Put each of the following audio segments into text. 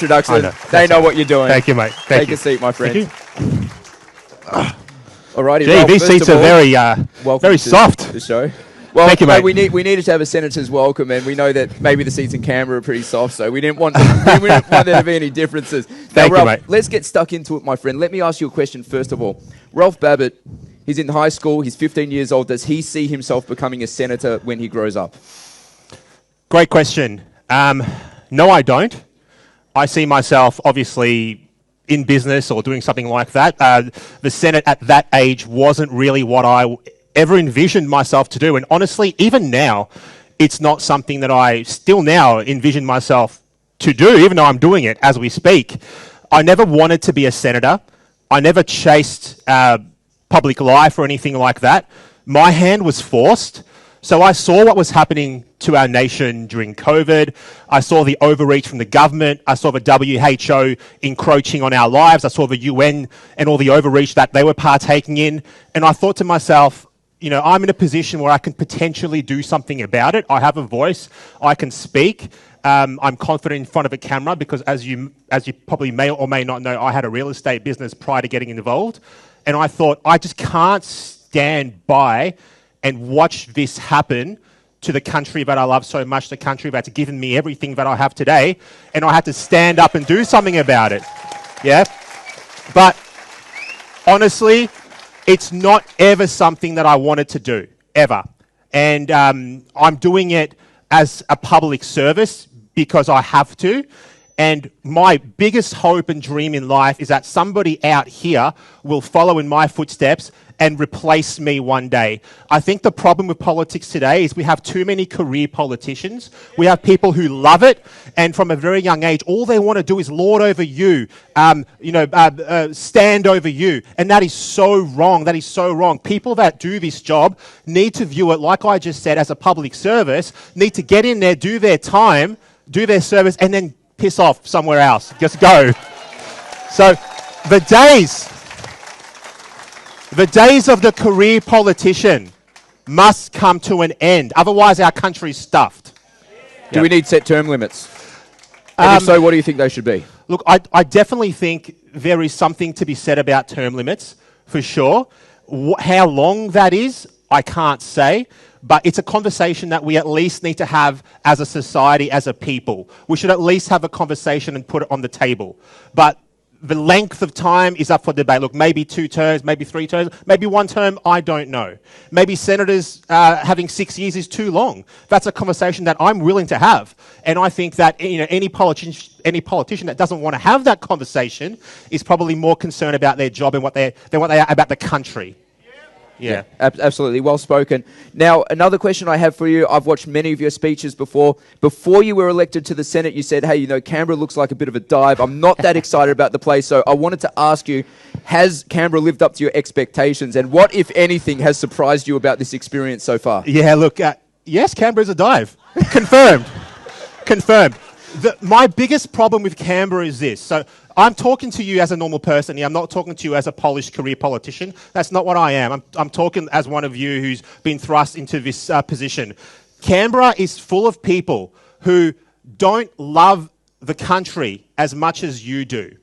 introduction. They know what you're doing. Thank you, mate. Take a seat, my friend. Alrighty, Gee, these seats are very soft. The show. Well, thank you, mate. We needed to have a senator's welcome, and we know that maybe the seats in Canberra are pretty soft, so we didn't want there to be any differences. Thank you, mate. Let's get stuck into it, my friend. Let me ask you a question first of all. Ralph Babbitt, he's in high school. He's 15 years old. Does he see himself becoming a senator when he grows up? Great question. No, I don't. I see myself, obviously, in business or doing something like that. The Senate at that age wasn't really what I ever envisioned myself to do. And honestly, even now, it's not something that I still now envision myself to do, even though I'm doing it as we speak. I never wanted to be a senator. I never chased public life or anything like that. My hand was forced. So I saw what was happening to our nation during COVID. I saw the overreach from the government. I saw the WHO encroaching on our lives. I saw the UN and all the overreach that they were partaking in. And I thought to myself, you know, I'm in a position where I can potentially do something about it. I have a voice. I can speak. I'm confident in front of a camera because as you probably may or may not know, I had a real estate business prior to getting involved. And I thought, I just can't stand by and watch this happen to the country that I love so much, the country that's given me everything that I have today, and I had to stand up and do something about it. Yeah? But honestly, it's not ever something that I wanted to do, ever. And I'm doing it as a public service because I have to. And my biggest hope and dream in life is that somebody out here will follow in my footsteps and replace me one day. I think the problem with politics today is we have too many career politicians. We have people who love it, and from a very young age, all they want to do is lord over you, stand over you. And that is so wrong. That is so wrong. People that do this job need to view it, like I just said, as a public service, need to get in there, do their time, do their service, and then piss off somewhere else. Just go. So the days of the career politician must come to an end. Otherwise, our country's stuffed. Do we need set term limits? And if so, what do you think they should be? Look, I definitely think there is something to be said about term limits, for sure. How long that is, I can't say. But it's a conversation that we at least need to have as a society, as a people. We should at least have a conversation and put it on the table. But the length of time is up for debate. Look, maybe 2 terms, maybe 3 terms, maybe 1 term, I don't know. Maybe senators having 6 years is too long. That's a conversation that I'm willing to have. And I think that any politician that doesn't want to have that conversation is probably more concerned about their job and what they are about the country. Yeah, absolutely. Well spoken. Now, another question I have for you. I've watched many of your speeches before. Before you were elected to the Senate, you said, hey, you know, Canberra looks like a bit of a dive. I'm not that excited about the place. So I wanted to ask you, has Canberra lived up to your expectations? And what, if anything, has surprised you about this experience so far? Yeah, look, yes, Canberra's a dive. Confirmed. Confirmed. My biggest problem with Canberra is this. So I'm talking to you as a normal person here. I'm not talking to you as a polished career politician. That's not what I am. I'm talking as one of you who's been thrust into this position. Canberra is full of people who don't love the country as much as you do.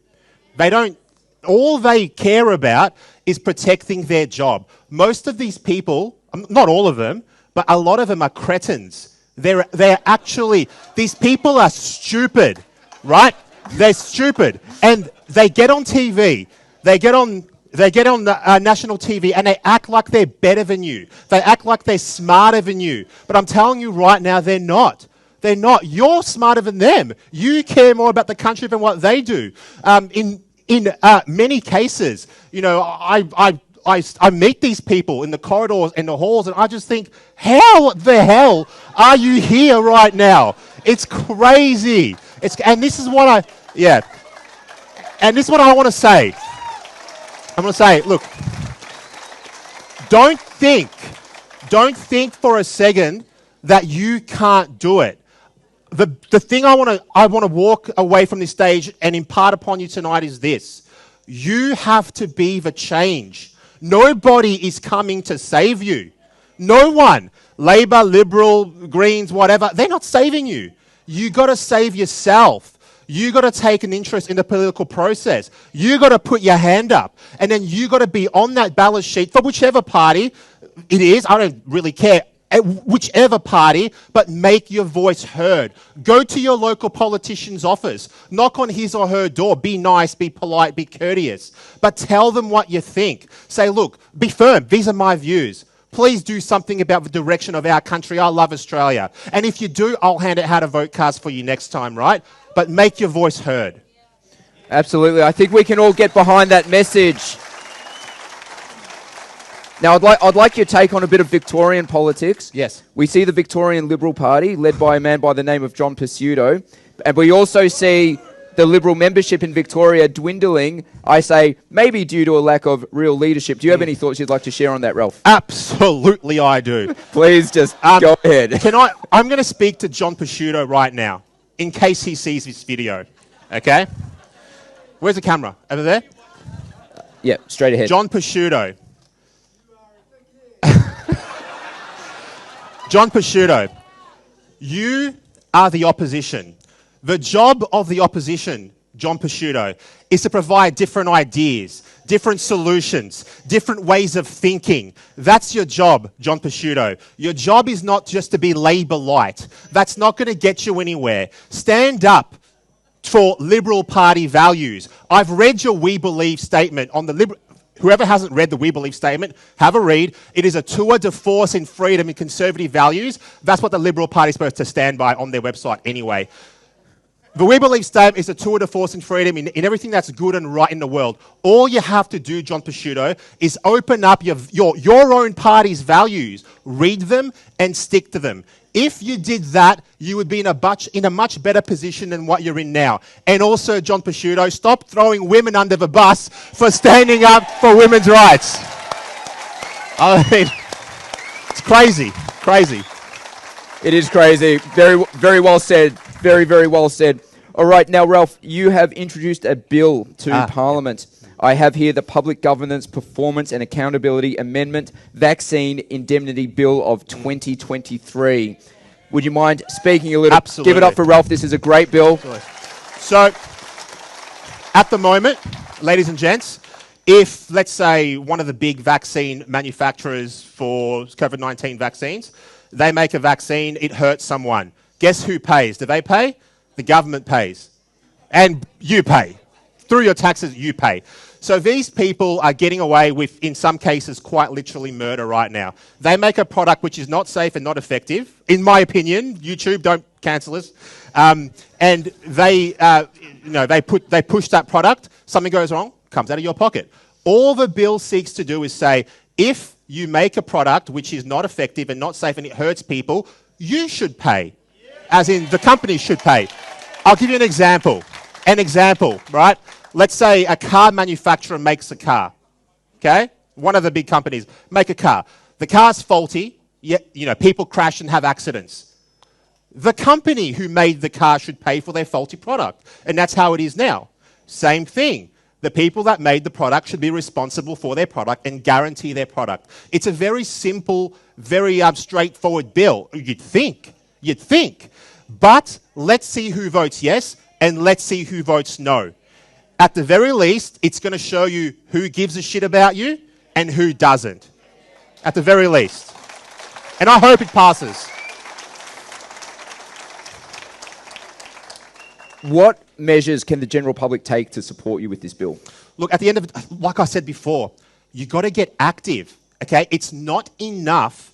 All they care about is protecting their job. Most of these people, not all of them, but a lot of them are cretins. They're actually, these people are stupid, right? They're stupid. And they get on TV, they get on the national TV and they act like they're better than you. They act like they're smarter than you. But I'm telling you right now, they're not. They're not. You're smarter than them. You care more about the country than what they do. In many cases, you know, I meet these people in the corridors and the halls, and I just think, how the hell are you here right now? It's crazy. And this is what I want to say. I'm going to say, look, don't think for a second that you can't do it. The thing I want to walk away from this stage and impart upon you tonight is this: you have to be the change. Nobody is coming to save you. No one. Labor, Liberal, Greens, whatever. They're not saving you. You got to save yourself. You got to take an interest in the political process. You got to put your hand up. And then you got to be on that ballot sheet for whichever party it is. I don't really care. Whichever party, but make your voice heard. Go to your local politician's office. Knock on his or her door. Be nice, be polite, be courteous. But tell them what you think. Say, look, be firm. These are my views. Please do something about the direction of our country. I love Australia. And if you do, I'll hand out how to vote cards for you next time, right? But make your voice heard. Absolutely. I think we can all get behind that message. Now, I'd like your take on a bit of Victorian politics. Yes. We see the Victorian Liberal Party, led by a man by the name of John Pesutto, and we also see the Liberal membership in Victoria dwindling, I say, maybe due to a lack of real leadership. Do you have any thoughts you'd like to share on that, Ralph? Absolutely, I do. Please just go ahead. I'm going to speak to John Pesutto right now, in case he sees this video, okay? Where's the camera? Over there? Yeah, straight ahead. John Pesutto. John Pesutto, you are the opposition. The job of the opposition, John Pesutto, is to provide different ideas, different solutions, different ways of thinking. That's your job, John Pesutto. Your job is not just to be Labor light. That's not going to get you anywhere. Stand up for Liberal Party values. I've read your We Believe statement on the Liberal... Whoever hasn't read the We Believe statement, have a read. It is a tour de force in freedom and conservative values. That's what the Liberal Party is supposed to stand by on their website anyway. The We Believe statement is a tour de force in freedom in everything that's good and right in the world. All you have to do, John Pesutto, is open up your own party's values, read them and stick to them. If you did that, you would be in a much better position than what you're in now. And also, John Pesutto, stop throwing women under the bus for standing up for women's rights. I mean, it's crazy, crazy. It is crazy. Very, very well said. Very, very well said. All right, now, Ralph, you have introduced a bill to Parliament. I have here the Public Governance, Performance and Accountability Amendment Vaccine Indemnity Bill of 2023. Would you mind speaking a little? Absolutely. Give it up for Ralph. This is a great bill. Absolutely. So, at the moment, ladies and gents, if, let's say, one of the big vaccine manufacturers for COVID-19 vaccines, they make a vaccine, it hurts someone. Guess who pays? Do they pay? The government pays. And you pay. Through your taxes, you pay. So these people are getting away with, in some cases, quite literally murder right now. They make a product which is not safe and not effective. In my opinion, YouTube, don't cancel us. And they push that product. Something goes wrong, comes out of your pocket. All the bill seeks to do is say, if you make a product which is not effective and not safe and it hurts people, you should pay. As in, the company should pay. I'll give you an example. Right? Let's say a car manufacturer makes a car, okay? One of the big companies make a car. The car's faulty, yet, people crash and have accidents. The company who made the car should pay for their faulty product, and that's how it is now. Same thing. The people that made the product should be responsible for their product and guarantee their product. It's a very simple, very straightforward bill. You'd think. But let's see who votes yes, and let's see who votes no. At the very least, it's going to show you who gives a shit about you and who doesn't. At the very least. And I hope it passes. What measures can the general public take to support you with this bill? Look, at the end of it, like I said before, you got to get active, okay? It's not enough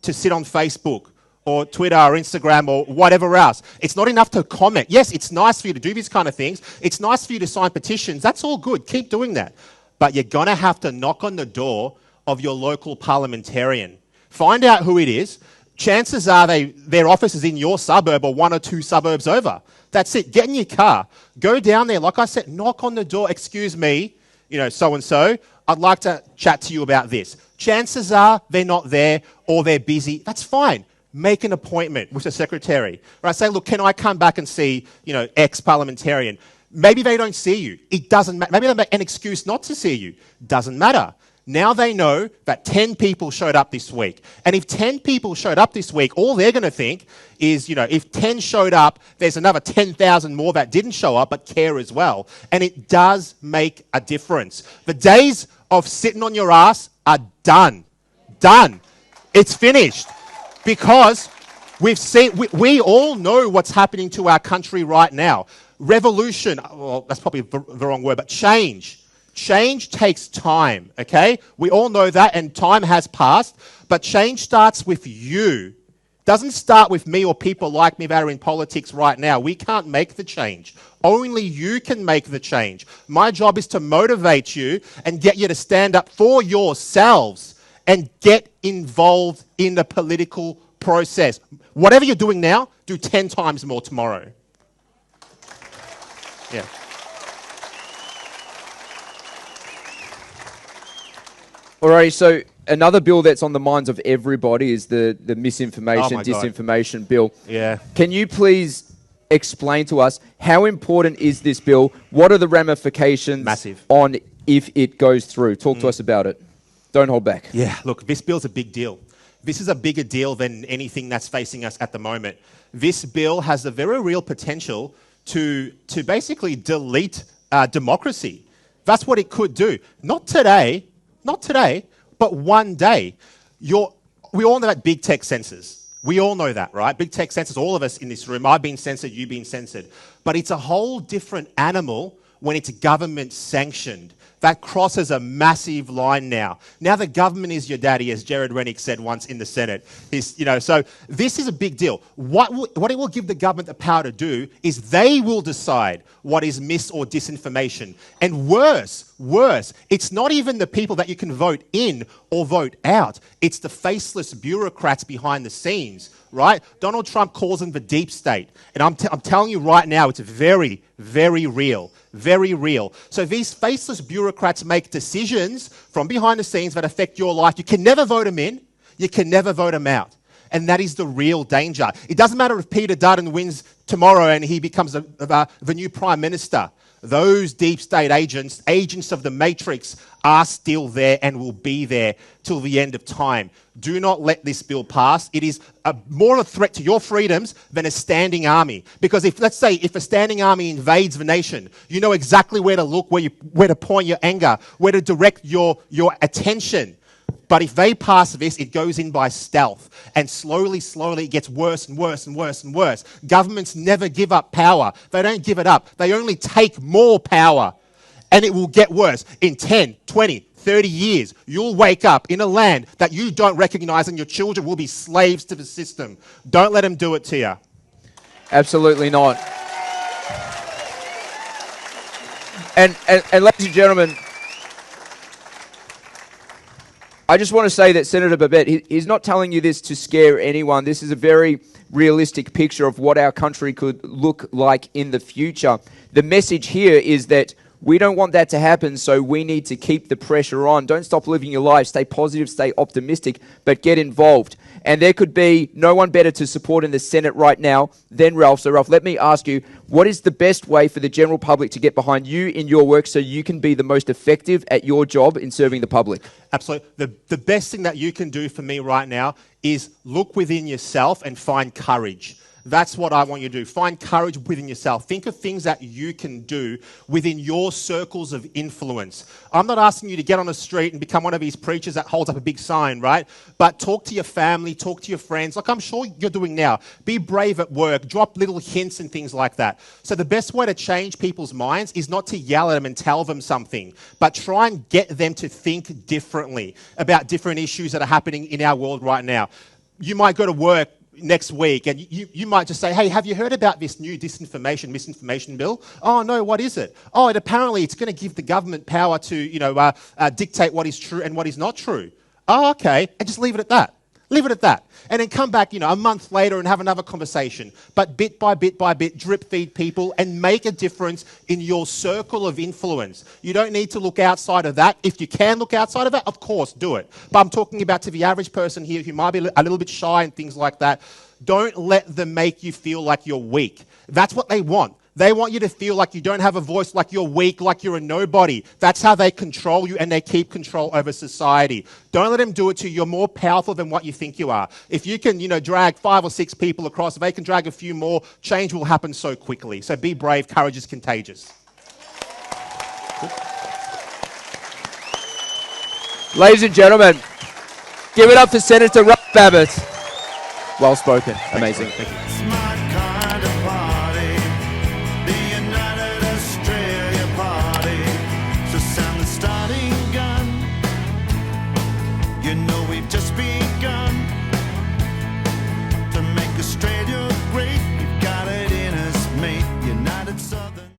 to sit on Facebook or Twitter or Instagram or whatever else. It's not enough to comment. Yes, it's nice for you to do these kind of things. It's nice for you to sign petitions. That's all good. Keep doing that. But you're going to have to knock on the door of your local parliamentarian. Find out who it is. Chances are their office is in your suburb or one or two suburbs over. That's it. Get in your car. Go down there. Like I said, knock on the door. Excuse me, so-and-so. I'd like to chat to you about this. Chances are they're not there or they're busy. That's fine. Make an appointment with the secretary. Right? Say, look, can I come back and see, ex-parliamentarian? Maybe they don't see you. It doesn't matter. Maybe they make an excuse not to see you. Doesn't matter. Now they know that 10 people showed up this week. And if 10 people showed up this week, all they're going to think is, if 10 showed up, there's another 10,000 more that didn't show up but care as well. And it does make a difference. The days of sitting on your ass are done. Done. It's finished. Because we've seen, we all know what's happening to our country right now. Revolution, well, that's probably the wrong word, but change. Change takes time, okay? We all know that, and time has passed, but change starts with you. Doesn't start with me or people like me that are in politics right now. We can't make the change. Only you can make the change. My job is to motivate you and get you to stand up for yourselves and get involved in the political process. Whatever you're doing now, do 10 times more tomorrow. Yeah. Alrighty, so another bill that's on the minds of everybody is the misinformation, disinformation bill. Yeah. Can you please explain to us how important is this bill? What are the ramifications Massive. on if it goes through? Talk to us about it. Don't hold back. Yeah, look, this bill's a big deal. This is a bigger deal than anything that's facing us at the moment. This bill has a very real potential to basically delete democracy. That's what it could do. Not today, but one day. We all know that big tech censors. We all know that, right? Big tech censors, all of us in this room. I've been censored, you've been censored. But it's a whole different animal when it's government sanctioned. That crosses a massive line now. Now the government is your daddy, as Jared Rennick said once in the Senate. So this is a big deal. What it will give the government the power to do is they will decide what is mis or disinformation. And worse, it's not even the people that you can vote in or vote out. It's the faceless bureaucrats behind the scenes, right? Donald Trump calls them the deep state. And I'm telling you right now, it's very, very real. Very real. So these faceless bureaucrats make decisions from behind the scenes that affect your life. You can never vote them in. You can never vote them out. And that is the real danger. It doesn't matter if Peter Dutton wins tomorrow and he becomes the new Prime Minister. Those deep state agents of the Matrix, are still there and will be there till the end of time. Do not let this bill pass. It is more of a threat to your freedoms than a standing army. Because if a standing army invades the nation, you know exactly where to look, where to point your anger, where to direct your attention. But if they pass this, it goes in by stealth. And slowly, it gets worse and worse and worse and worse. Governments never give up power. They don't give it up. They only take more power. And it will get worse. In 10, 20, 30 years, you'll wake up in a land that you don't recognize and your children will be slaves to the system. Don't let them do it to you. Absolutely not. And ladies and gentlemen, I just want to say that Senator Babet, he's not telling you this to scare anyone. This is a very realistic picture of what our country could look like in the future. The message here is that we don't want that to happen, so we need to keep the pressure on. Don't stop living your life. Stay positive, stay optimistic, but get involved. And there could be no one better to support in the Senate right now than Ralph. So, Ralph, let me ask you, what is the best way for the general public to get behind you in your work so you can be the most effective at your job in serving the public? Absolutely. The best thing that you can do for me right now is look within yourself and find courage. That's what I want you to do. Find courage within yourself. Think of things that you can do within your circles of influence. I'm not asking you to get on the street and become one of these preachers that holds up a big sign, right? But talk to your family, talk to your friends, like I'm sure you're doing now. Be brave at work, drop little hints and things like that. So the best way to change people's minds is not to yell at them and tell them something, but try and get them to think differently about different issues that are happening in our world right now. You might go to work next week and you might just say, hey, have you heard about this new misinformation bill? Oh no, what is it? Oh, apparently it's going to give the government power to dictate what is true and what is not true. Oh, okay, and just leave it at that. Leave it at that. And then come back, a month later and have another conversation. But bit by bit, drip feed people and make a difference in your circle of influence. You don't need to look outside of that. If you can look outside of that, of course, do it. But I'm talking about to the average person here who might be a little bit shy and things like that. Don't let them make you feel like you're weak. That's what they want. They want you to feel like you don't have a voice, like you're weak, like you're a nobody. That's how they control you, and they keep control over society. Don't let them do it to you. You're more powerful than what you think you are. If you can, drag 5 or 6 people across, if they can drag a few more, change will happen so quickly. So be brave. Courage is contagious. Ladies and gentlemen, give it up for Senator Rob Babbitt. Well spoken. Amazing. Thank you.